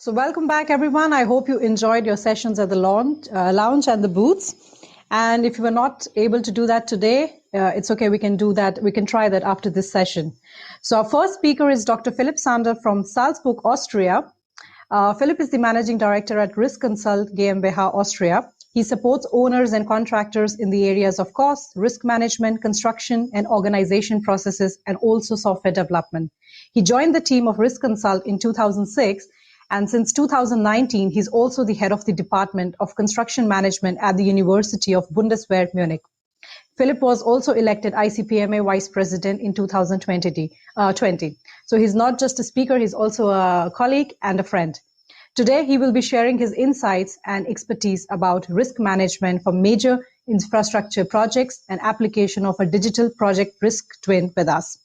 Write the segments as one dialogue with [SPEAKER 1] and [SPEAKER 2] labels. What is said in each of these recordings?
[SPEAKER 1] So welcome back, everyone. I hope you enjoyed your sessions at the lounge and the booths. And if you were not able to do that today, it's okay. We can do that. We can try that after this session. So our first speaker is Dr. Philipp Sander from Salzburg, Austria. Philipp is the Managing Director at Risk Consult GmbH, Austria. He supports owners and contractors in the areas of cost, risk management, construction, and organization processes, and also software development. He joined the team of Risk Consult in 2006, and since 2019, he's also the head of the Department of Construction Management at the University of Bundeswehr Munich. Philipp was also elected ICPMA Vice President in 2020. So he's not just a speaker, he's also a colleague and a friend. Today, he will be sharing his insights and expertise about risk management for major infrastructure projects and application of a digital project risk twin with us.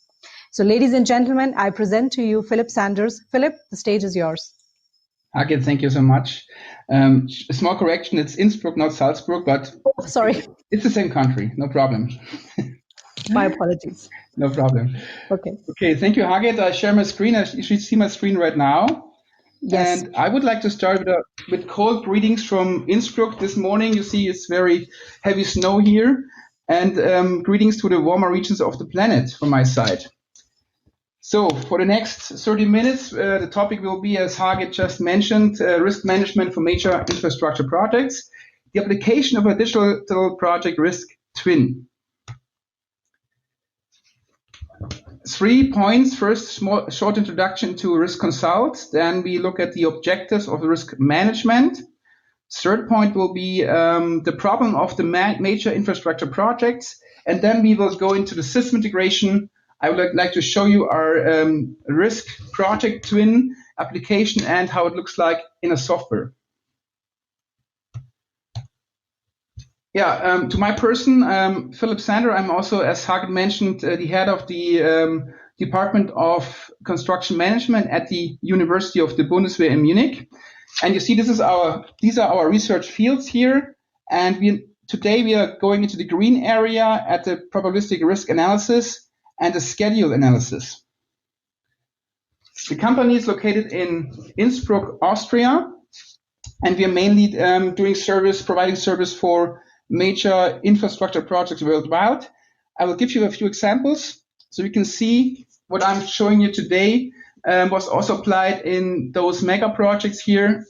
[SPEAKER 1] So ladies and gentlemen, I present to you Philipp Sanders. Philipp, the stage is yours.
[SPEAKER 2] Okay, thank you so much. A small correction, it's Innsbruck, not Salzburg, but
[SPEAKER 1] sorry,
[SPEAKER 2] it's the same country, no problem.
[SPEAKER 1] My apologies.
[SPEAKER 2] No problem.
[SPEAKER 1] Okay,
[SPEAKER 2] thank you, Hagit. I share my screen. You should see my screen right now.
[SPEAKER 1] Yes.
[SPEAKER 2] And I would like to start with cold greetings from Innsbruck this morning. You see it's very heavy snow here. And greetings to the warmer regions of the planet from my side. So for the next 30 minutes, the topic will be, as Hagit just mentioned, risk management for major infrastructure projects, the application of a digital project risk twin. 3 points. First, short introduction to Risk Consult. Then we look at the objectives of risk management. Third point will be the problem of the major infrastructure projects. And then we will go into the system integration. I would like to show you our risk project twin application and how it looks like in a software. Yeah, to my person, Philipp Sander, I'm also, as Hagit mentioned, the head of the Department of Construction Management at the University of the Bundeswehr in Munich. And you see, these are our research fields here. And today we are going into the green area at the probabilistic risk analysis and the schedule analysis. The company is located in Innsbruck, Austria, and we are mainly providing service for major infrastructure projects worldwide. I will give you a few examples so you can see what I'm showing you today was also applied in those mega projects here,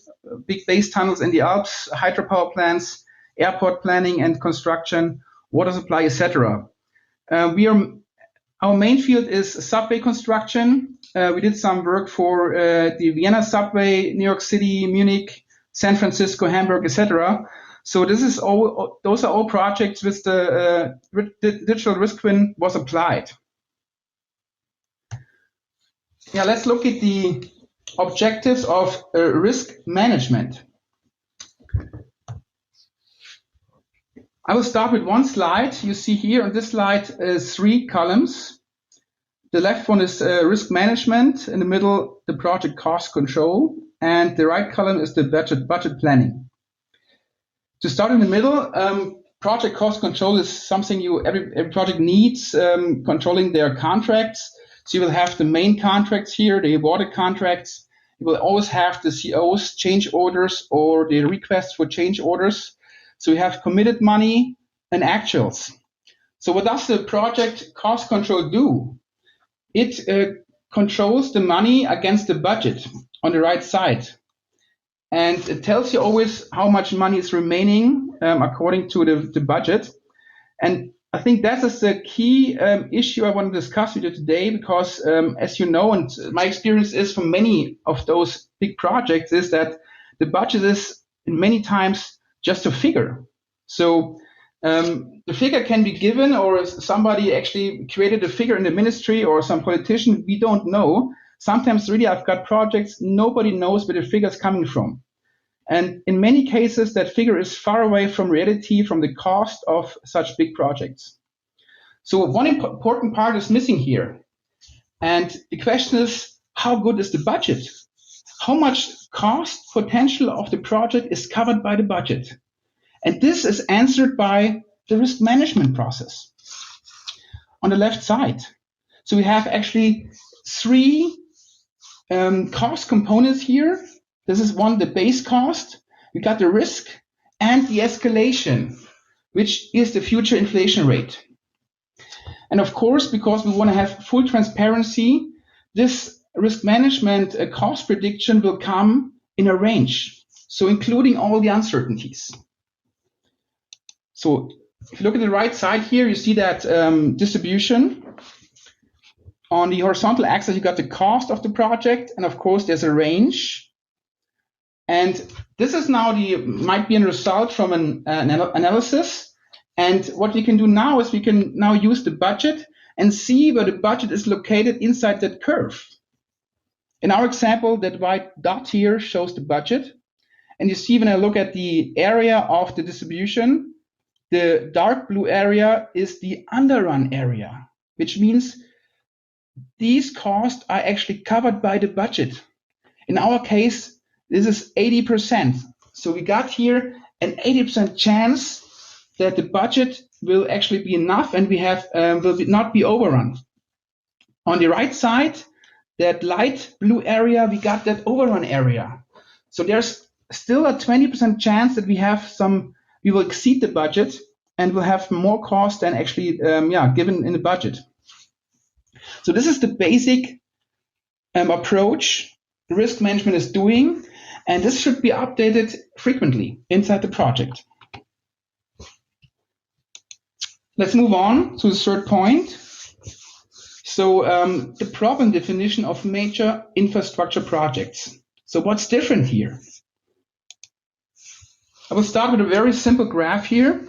[SPEAKER 2] big base tunnels in the Alps, hydropower plants, airport planning and construction, water supply, etc. Our main field is subway construction. We did some work for the Vienna subway, New York City, Munich, San Francisco, Hamburg, etc. So those are all projects with the digital risk twin was applied. Yeah, let's look at the objectives of risk management. I will start with one slide. You see here on this slide 3 columns. The left one is risk management, in the middle the project cost control, and the right column is the budget planning. To start in the middle, project cost control is something every project needs, controlling their contracts. So you will have the main contracts here, the awarded contracts. You will always have the CO's change orders or the requests for change orders. So we have committed money and actuals. So what does the project cost control do? It controls the money against the budget on the right side. And it tells you always how much money is remaining according to the budget. And I think that is the key issue I want to discuss with you today, because as you know, and my experience is from many of those big projects, is that the budget is many times just a figure. So the figure can be given, or somebody actually created a figure in the ministry or some politician, we don't know. Sometimes really I've got projects, nobody knows where the figure is coming from. And in many cases, that figure is far away from reality, from the cost of such big projects. So one important part is missing here. And the question is, how good is the budget? How much cost potential of the project is covered by the budget? And this is answered by the risk management process on the left side. So we have actually 3 cost components here. This is one, the base cost. We got the risk and the escalation, which is the future inflation rate. And of course, because we want to have full transparency, this risk management cost prediction will come in a range, so including all the uncertainties. So if you look at the right side here, you see that distribution. On the horizontal axis, you got the cost of the project, and of course, there's a range. And this is now might be a result from an analysis. And what we can do now is we can now use the budget and see where the budget is located inside that curve. In our example, that white dot here shows the budget. And you see when I look at the area of the distribution, the dark blue area is the underrun area, which means these costs are actually covered by the budget. In our case, this is 80%. So we got here an 80% chance that the budget will actually be enough and we have will not be overrun. On the right side, that light blue area, we got that overrun area. So there's still a 20% chance that we will exceed the budget and will have more cost than actually given in the budget. So this is the basic approach risk management is doing, and this should be updated frequently inside the project. Let's move on to the third point. So the problem definition of major infrastructure projects. So what's different here? I will start with a very simple graph here.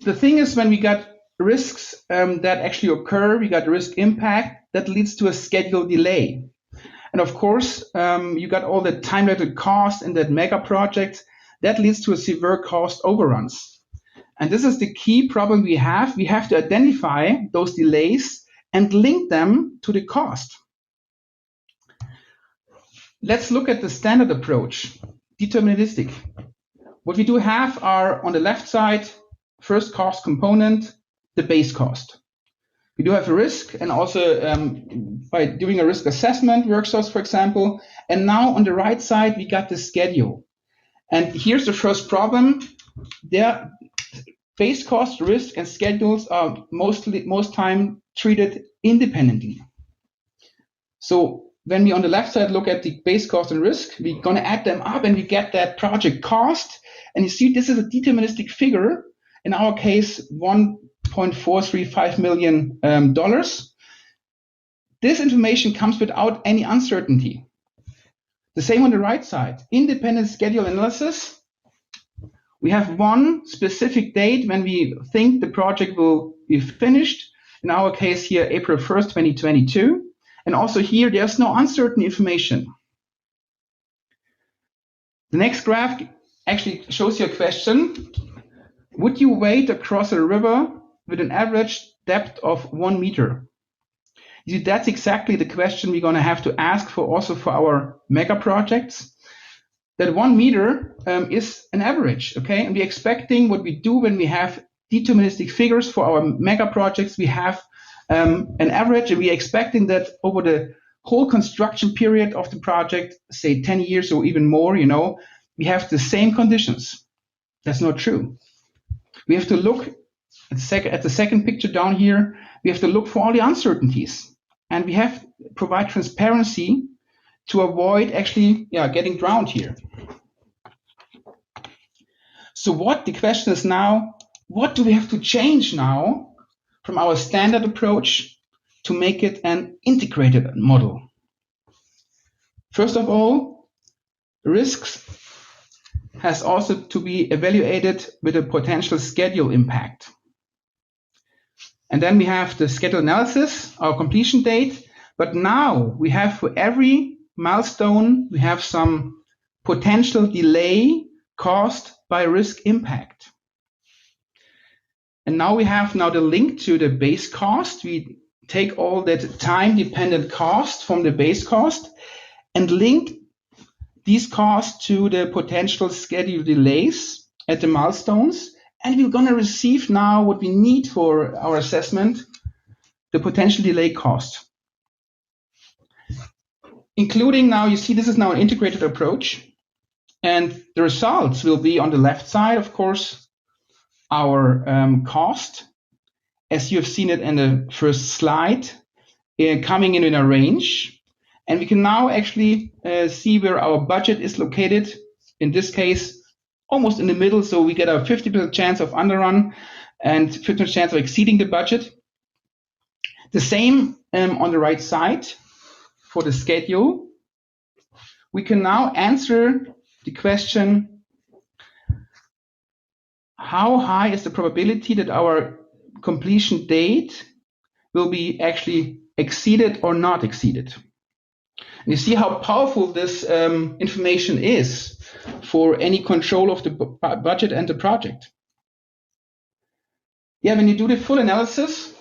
[SPEAKER 2] The thing is, when we got risks that actually occur, we got risk impact that leads to a schedule delay. And of course, you got all the time-related costs in that mega project that leads to a severe cost overruns. And this is the key problem we have. We have to identify those delays and link them to the cost. Let's look at the standard approach, deterministic. What we do have are on the left side, first cost component, the base cost. We do have a risk, and also by doing a risk assessment, workshops, for example. And now on the right side, we got the schedule. And here's the first problem. Their base cost, risk, and schedules are most time treated independently. So when we on the left side look at the base cost and risk, we're going to add them up and we get that project cost. And you see this is a deterministic figure. In our case, $1.435 million. This information comes without any uncertainty. The same on the right side, independent schedule analysis. We have one specific date when we think the project will be finished. In our case here, April 1st, 2022. And also here, there's no uncertain information. The next graph actually shows you a question. Would you wade across a river with an average depth of 1 meter? You see, that's exactly the question we're going to have to ask for also for our mega projects. That 1 meter is an average, okay? And we're expecting what we do when we have deterministic figures for our mega projects. We have an average, and we're expecting that over the whole construction period of the project, say 10 years or even more, we have the same conditions. That's not true. We have to look at the second picture down here. We have to look for all the uncertainties, and we have to provide transparency to avoid actually getting drowned here. So the question is now, what do we have to change now from our standard approach to make it an integrated model? First of all, risks has also to be evaluated with a potential schedule impact. And then we have the schedule analysis, our completion date. But now we have for every milestone, we have some potential delay caused by risk impact. And now we have the link to the base cost. We take all that time-dependent cost from the base cost and link these costs to the potential schedule delays at the milestones. And we're going to receive now what we need for our assessment, the potential delay cost. including now, you see this is now an integrated approach. And the results will be on the left side, of course, our cost, as you have seen it in the first slide, coming in a range. And we can now actually see where our budget is located. In this case, almost in the middle. So we get a 50% chance of underrun and 50% chance of exceeding the budget. The same on the right side for the schedule. We can now answer the question, how high is the probability that our completion date will be actually exceeded or not exceeded? And you see how powerful this information is for any control of the budget and the project. Yeah, when you do the full analysis,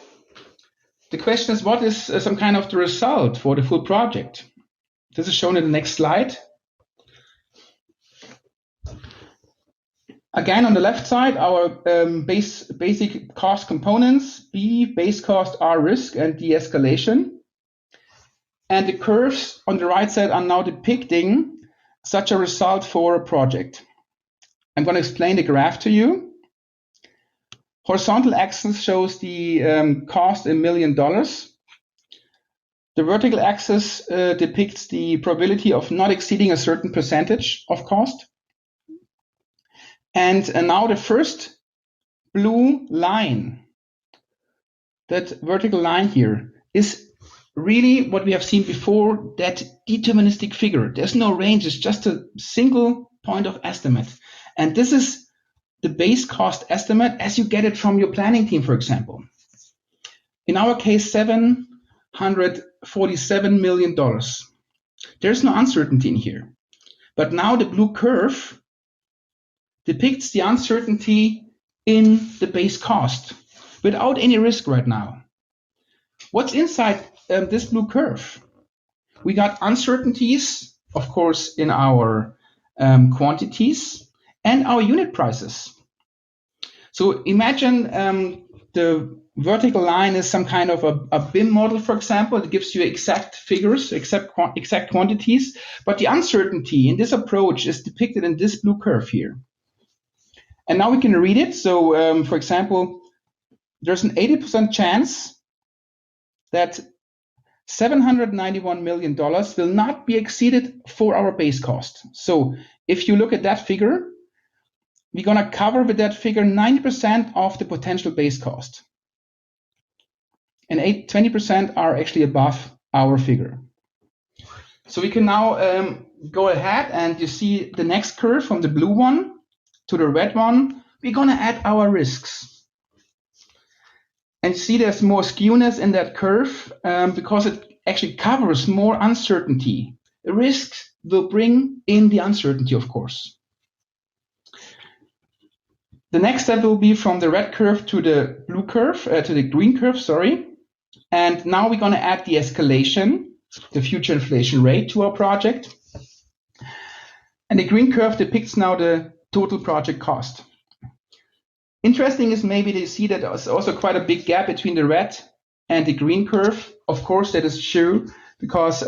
[SPEAKER 2] the question is, what is some kind of the result for the full project? This is shown in the next slide. Again, on the left side, our basic cost components, B, base cost, R, risk, and de-escalation. And the curves on the right side are now depicting such a result for a project. I'm going to explain the graph to you. Horizontal axis shows the cost in $1 million. The vertical axis depicts the probability of not exceeding a certain percentage of cost. And now the first blue line, that vertical line here, is really what we have seen before, that deterministic figure. There's no range, it's just a single point of estimate. And this is the base cost estimate as you get it from your planning team, for example. In our case, $747 million. There's no uncertainty in here. But now the blue curve depicts the uncertainty in the base cost without any risk right now. What's inside this blue curve? We got uncertainties, of course, in our quantities and our unit prices. So imagine the vertical line is some kind of a BIM model, for example. It gives you exact figures, exact quantities, but the uncertainty in this approach is depicted in this blue curve here. And now we can read it. So, for example, there's an 80% chance that $791 million will not be exceeded for our base cost. So if you look at that figure, we're going to cover with that figure 90% of the potential base cost. And 20% are actually above our figure. So we can now go ahead, and you see the next curve from the blue one to the red one. We're going to add our risks. And you see there's more skewness in that curve because it actually covers more uncertainty. The risks will bring in the uncertainty, of course. The next step will be from the red curve to the blue curve, to the green curve, sorry. And now we're going to add the escalation, the future inflation rate, to our project. And the green curve depicts now the total project cost. Interesting is maybe to see that there's also quite a big gap between the red and the green curve. Of course, that is true because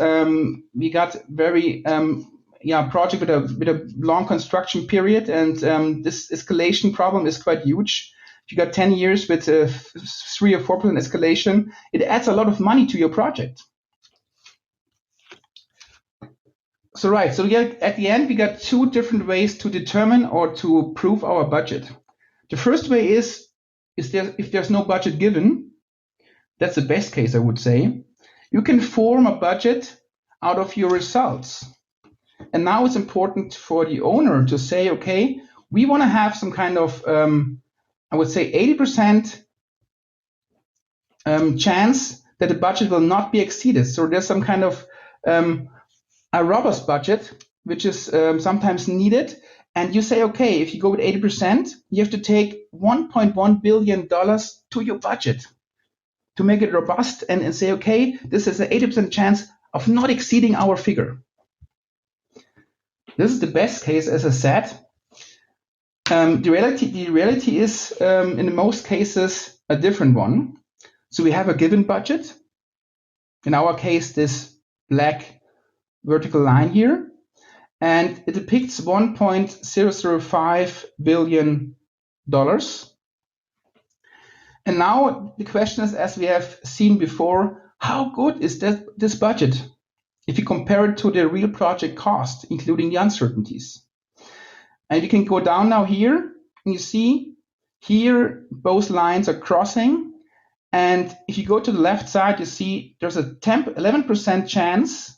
[SPEAKER 2] we got very project with a long construction period, and this escalation problem is quite huge. If you got 10 years with 3 or 4% escalation, it adds a lot of money to your project. So at the end, we got 2 different ways to determine or to prove our budget. The first way is if there's no budget given, that's the best case, I would say. You can form a budget out of your results. And now it's important for the owner to say, okay, we want to have some kind of, I would say 80% chance that the budget will not be exceeded. So there's some kind of a robust budget, which is sometimes needed. And you say, okay, if you go with 80%, you have to take $1.1 billion to your budget to make it robust and say, okay, this is an 80% chance of not exceeding our figure. This is the best case, as I said. The reality is, in most cases, a different one. So we have a given budget. In our case, this black vertical line here, and it depicts $1.005 billion. And now the question is, as we have seen before, how good is this budget if you compare it to the real project cost, including the uncertainties? And you can go down now here, and you see here both lines are crossing. And if you go to the left side, you see there's a 11% chance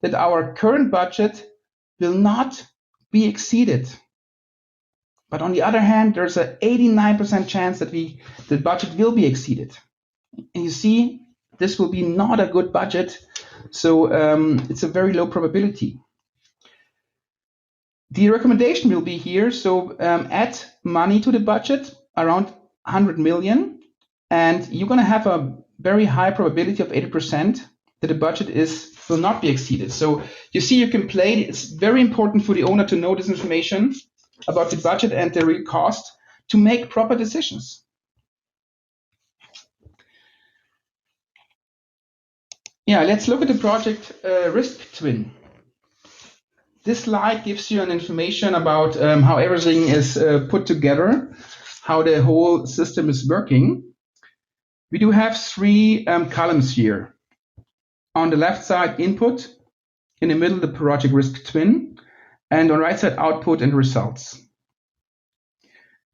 [SPEAKER 2] that our current budget will not be exceeded. But on the other hand, there's an 89% chance that the budget will be exceeded. And you see, this will be not a good budget. So it's a very low probability. The recommendation will be here. So add money to the budget, around 100 million. And you're going to have a very high probability of 80% that the budget will not be exceeded. So you see, you can play. It's very important for the owner to know this information about the budget and the real cost to make proper decisions. Yeah, let's look at the project risk twin. This slide gives you an information about how everything is put together, how the whole system is working. We do have three columns here. On the left side, input. In the middle, the project risk twin. And on the right side, output and results.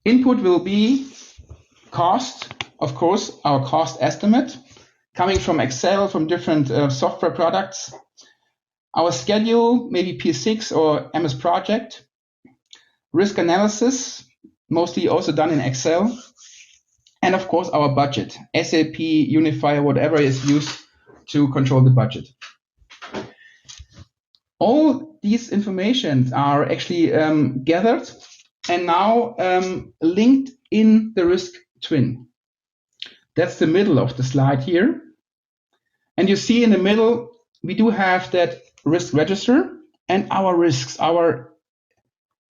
[SPEAKER 2] Input will be cost, of course, our cost estimate, coming from Excel, from different software products. Our schedule, maybe P6 or MS Project. Risk analysis, mostly also done in Excel. And of course, our budget, SAP, Unifier, whatever is used to control the budget. All these informations are actually gathered and now linked in the risk twin. That's the middle of the slide here. And you see in the middle, we do have that risk register and our risks, our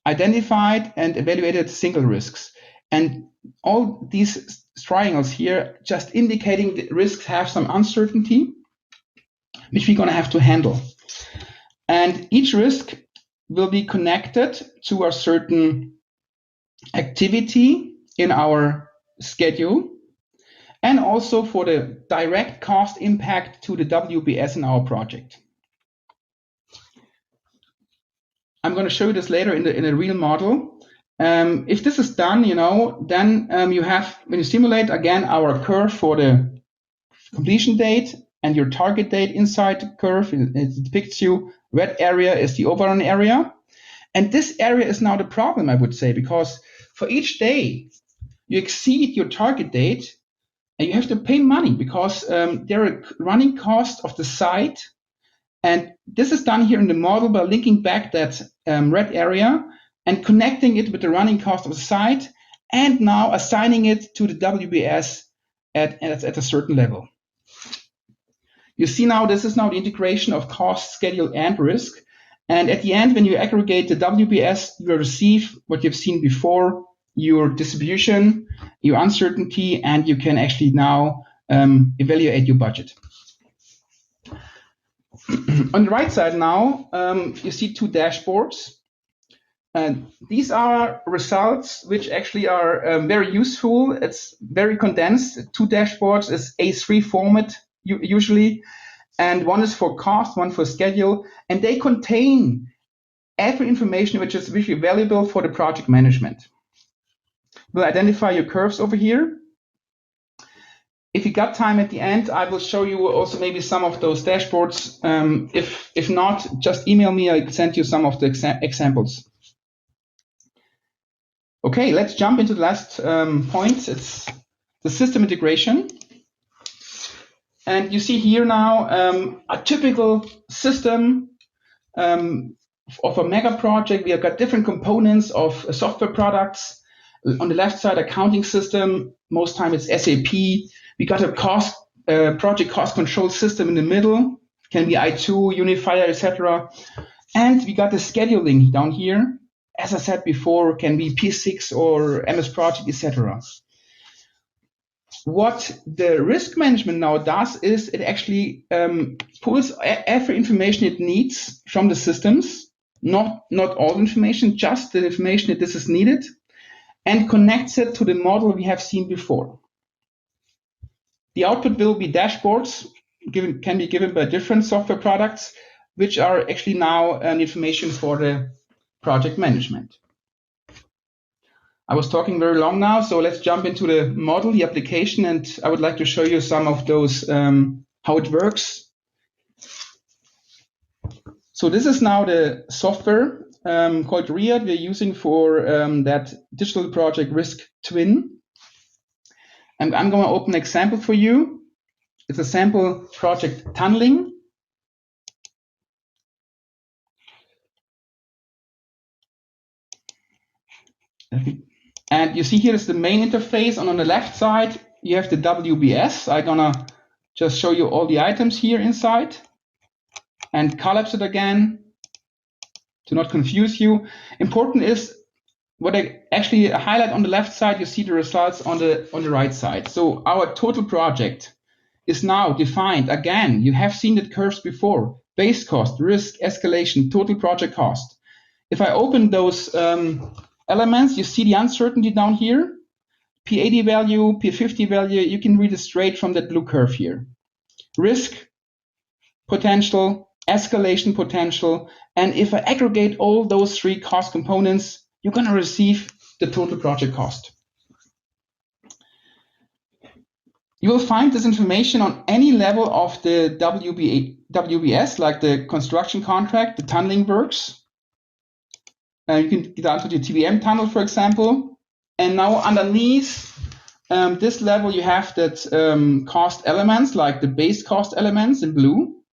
[SPEAKER 2] identified and evaluated single risks. And all these triangles here just indicating the risks have some uncertainty, which we're going to have to handle. And each risk will be connected to a certain activity in our schedule, and also for the direct cost impact to the WBS in our project. I'm going to show you this later in a real model. If this is done, then you have, when you simulate again our curve for the completion date and your target date inside the curve, it depicts you. Red area is the overrun area. And this area is now the problem, I would say, because for each day you exceed your target date and you have to pay money because there are running costs of the site. And this is done here in the model by linking back that red area and connecting it with the running cost of the site and now assigning it to the WBS at a certain level. You see now, this is now the integration of cost, schedule, and risk. And at the end, when you aggregate the WBS, you will receive what you've seen before, your distribution, your uncertainty, and you can actually now evaluate your budget. On the right side now, you see two dashboards. These are results which actually are very useful. It's very condensed. Two dashboards is A3 format usually, and one is for cost, one for schedule, and they contain every information which is really valuable for the project management. We'll identify your curves over here. If you got time at the end, I will show you also maybe some of those dashboards. If not, just email me. I can send you some of the examples. Okay, let's jump into the last point. It's the system integration. And you see here now a typical system of a mega project. We have got different components of software products. On the left side, accounting system. Most time it's SAP. We got a project cost control system in the middle. Can be I2, Unifier, etc. And we got the scheduling down here. As I said before, can be P6 or MS Project, etc. What the risk management now does is it actually pulls every information it needs from the systems, not all information, just the information that this is needed, and connects it to the model we have seen before. The output will be dashboards, can be given by different software products, which are actually now information for the project management. I was talking very long now, so let's jump into the model, the application, and I would like to show you some of those, how it works. So this is now the software called RIA we're using for that digital project risk twin. And I'm going to open an example for you. It's a sample project tunneling. And you see here is the main interface, and on the left side you have the WBS. I'm gonna just show you all the items here inside and collapse it again to not confuse you. Important is what I actually highlight on the left side. You see the results on the right side. So our total project is now defined again. You have seen the curves before: base cost, risk, escalation, total project cost. If I open those elements, you see the uncertainty down here, P80 value, P50 value. You can read it straight from that blue curve here. Risk potential, escalation potential, and if I aggregate all those three cost components, you're going to receive the total project cost. You will find this information on any level of the WBS, like the construction contract, the tunneling works. You can get down to the TBM tunnel, for example. And now underneath this level, you have that cost elements, like the base cost elements in blue.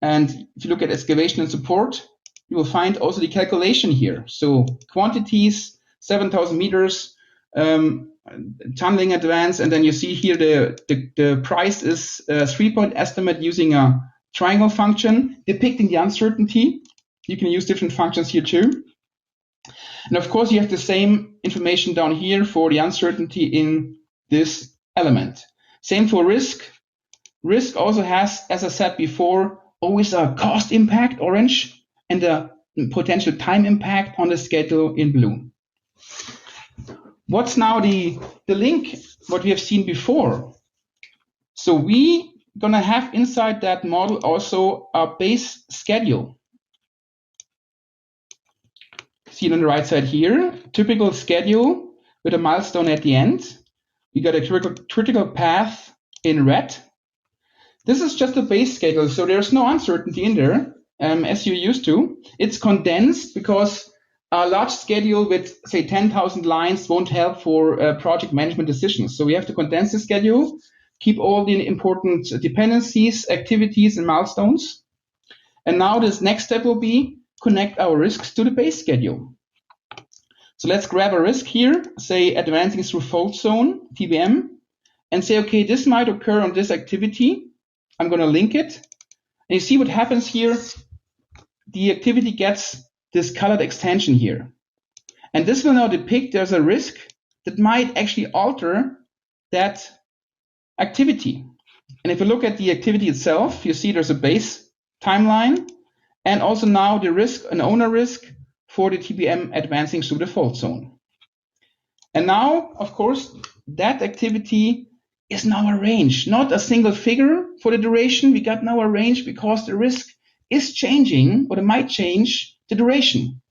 [SPEAKER 2] And if you look at excavation and support, you will find also the calculation here. So quantities, 7,000 meters, tunneling advance, and then you see here the price is a 3-point estimate using a triangle function depicting the uncertainty. You can use different functions here too. And of course, you have the same information down here for the uncertainty in this element. Same for risk. Risk also has, as I said before, always a cost impact, orange, and a potential time impact on the schedule in blue. What's now the link, what we have seen before? So we gonna have inside that model also a base schedule. See it on the right side here, typical schedule with a milestone at the end. We got a critical path in red. This is just a base schedule, so there's no uncertainty in there, as you're used to. It's condensed because a large schedule with, say, 10,000 lines won't help for project management decisions. So we have to condense the schedule, keep all the important dependencies, activities, and milestones. And now this next step will be connect our risks to the base schedule. So let's grab a risk here, say advancing through fault zone, TBM, and say, okay, this might occur on this activity. I'm going to link it. And you see what happens here. The activity gets this colored extension here. And this will now depict there's a risk that might actually alter that activity. And if you look at the activity itself, you see there's a base timeline, and also now the risk, an owner risk for the TBM advancing through the fault zone. And now, of course, that activity is now a range, not a single figure for the duration. We got now a range because the risk is changing, or it might change the duration.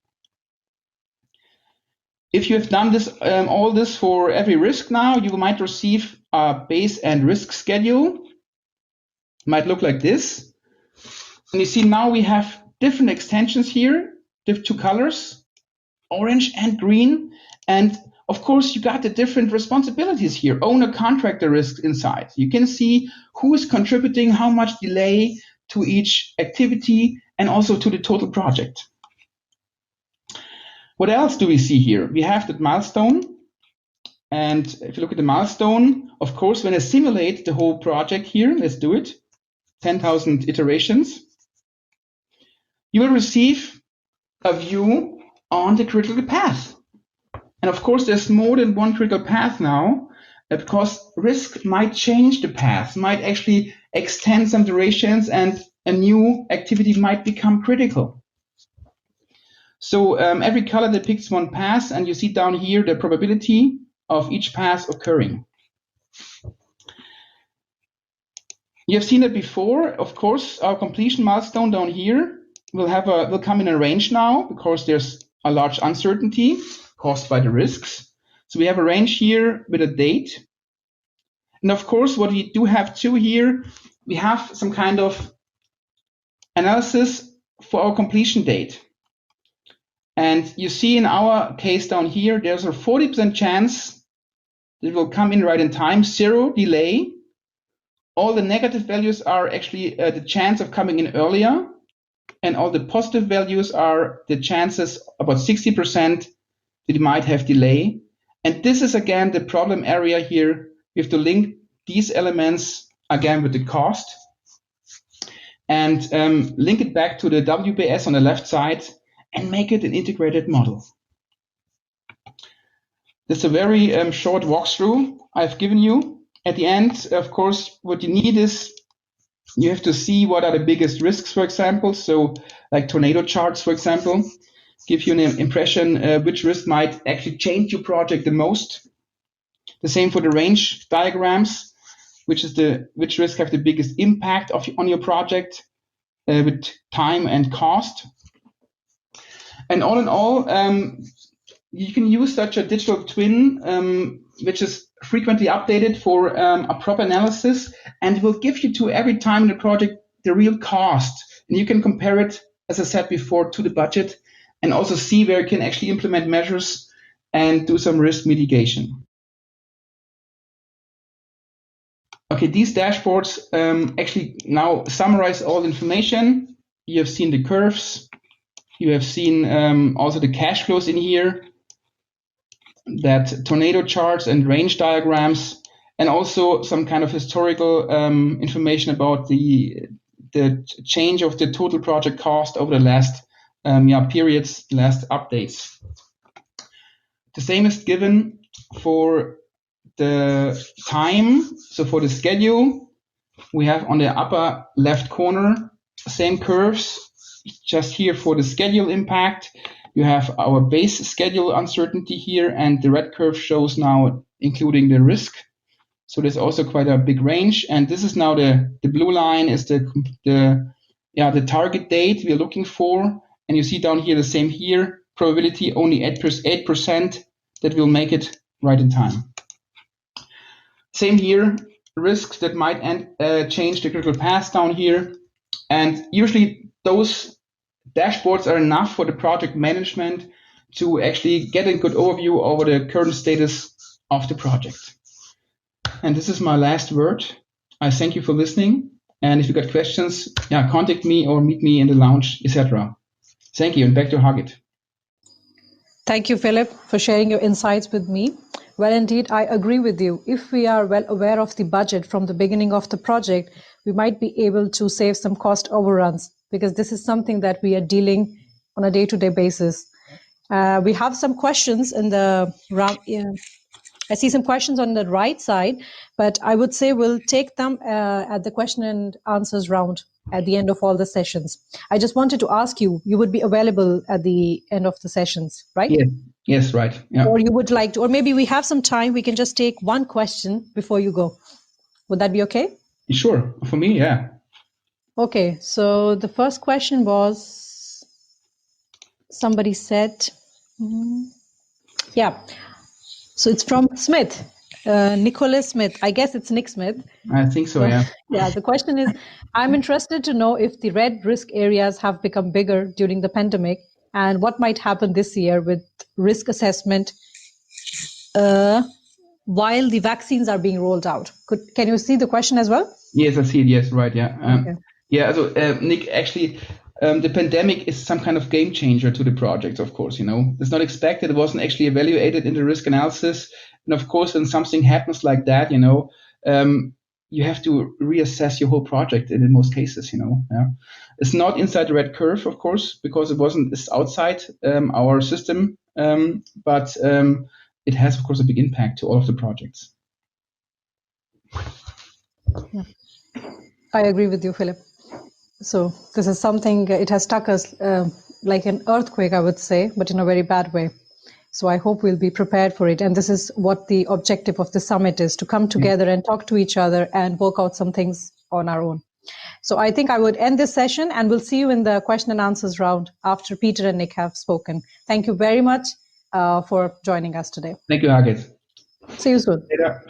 [SPEAKER 2] If you have done this, all this for every risk now, you might receive a base and risk schedule. It might look like this. And you see now we have different extensions here, two colors, orange and green. And of course, you got the different responsibilities here, owner contractor risks inside. You can see who is contributing, how much delay to each activity, and also to the total project. What else do we see here? We have that milestone. And if you look at the milestone, of course, when I simulate the whole project here, let's do it, 10,000 iterations, you will receive a view on the critical path. And of course, there's more than one critical path now. because risk might change the path, might actually extend some durations, and a new activity might become critical. So every color depicts one path, and you see down here the probability of each path occurring. You have seen it before. Of course, our completion milestone down here will come in a range now, because there's a large uncertainty caused by the risks. So we have a range here with a date. And of course, what we do have too here, we have some kind of analysis for our completion date. And you see in our case down here, there's a 40% chance that it will come in right in time, 0 delay. All the negative values are actually the chance of coming in earlier. And all the positive values are the chances, about 60%, that it might have delay. And this is again the problem area here. We have to link these elements again with the cost and link it back to the WBS on the left side and make it an integrated model. This is a very short walkthrough I've given you. At the end, of course, what you need is you have to see what are the biggest risks, for example. So like tornado charts, for example, give you an impression which risk might actually change your project the most. The same for the range diagrams, which risk have the biggest impact on your project with time and cost. And all in all, you can use such a digital twin, which is frequently updated for a proper analysis, and will give you to every time in the project the real cost. And you can compare it, as I said before, to the budget, and also see where you can actually implement measures and do some risk mitigation. Okay, these dashboards actually now summarize all the information. You have seen the curves. You have seen also the cash flows in here, that tornado charts and range diagrams, and also some kind of historical information about the change of the total project cost over the last periods, the last updates. The same is given for the time. So for the schedule, we have on the upper left corner, same curves, just here for the schedule impact. You have our base schedule uncertainty here, and the red curve shows now including the risk. So there's also quite a big range. And this is now the blue line is the target date we're looking for. And you see down here the same here, probability only 8% that will make it right in time. Same here, risks that might change the critical path down here. And usually those dashboards are enough for the project management to actually get a good overview over the current status of the project. And this is my last word. I thank you for listening. And if you got questions, contact me or meet me in the lounge, etc. Thank you, and back to Hargit.
[SPEAKER 1] Thank you, Philip, for sharing your insights with me. Well, indeed, I agree with you. If we are well aware of the budget from the beginning of the project, we might be able to save some cost overruns, because this is something that we are dealing on a day-to-day basis. We have some questions in the round. I see some questions on the right side, but I would say we'll take them at the question and answers round at the end of all the sessions. I just wanted to ask you, you would be available at the end of the sessions, right?
[SPEAKER 2] Yeah. Yes, right. Yeah.
[SPEAKER 1] Or you would like to, or maybe we have some time, we can just take one question before you go. Would that be okay?
[SPEAKER 2] Sure. For me, yeah.
[SPEAKER 1] Okay, so the first question was, somebody said, so it's from Smith, Nicholas Smith. I guess it's Nick Smith.
[SPEAKER 2] I think so, yeah.
[SPEAKER 1] Yeah, the question is, I'm interested to know if the red risk areas have become bigger during the pandemic, and what might happen this year with risk assessment while the vaccines are being rolled out. Can you see the question as well?
[SPEAKER 2] Yes, I see it. Yes, right. Yeah.
[SPEAKER 1] Okay.
[SPEAKER 2] Yeah. So, Nick, actually, the pandemic is some kind of game changer to the project. Of course, it's not expected. It wasn't actually evaluated in the risk analysis. And of course, when something happens like that, you have to reassess your whole project. In most cases, Yeah. It's not inside the red curve, of course, because it's outside our system. But it has, of course, a big impact to all of the projects.
[SPEAKER 1] I agree with you, Philip. So this is something, it has struck us like an earthquake, I would say, but in a very bad way. So I hope we'll be prepared for it. And this is what the objective of the summit is, to come together and talk to each other and work out some things on our own. So I think I would end this session, and we'll see you in the question and answers round after Peter and Nick have spoken. Thank you very much for joining us today.
[SPEAKER 2] Thank you, Hagit.
[SPEAKER 1] See you soon.
[SPEAKER 2] Later.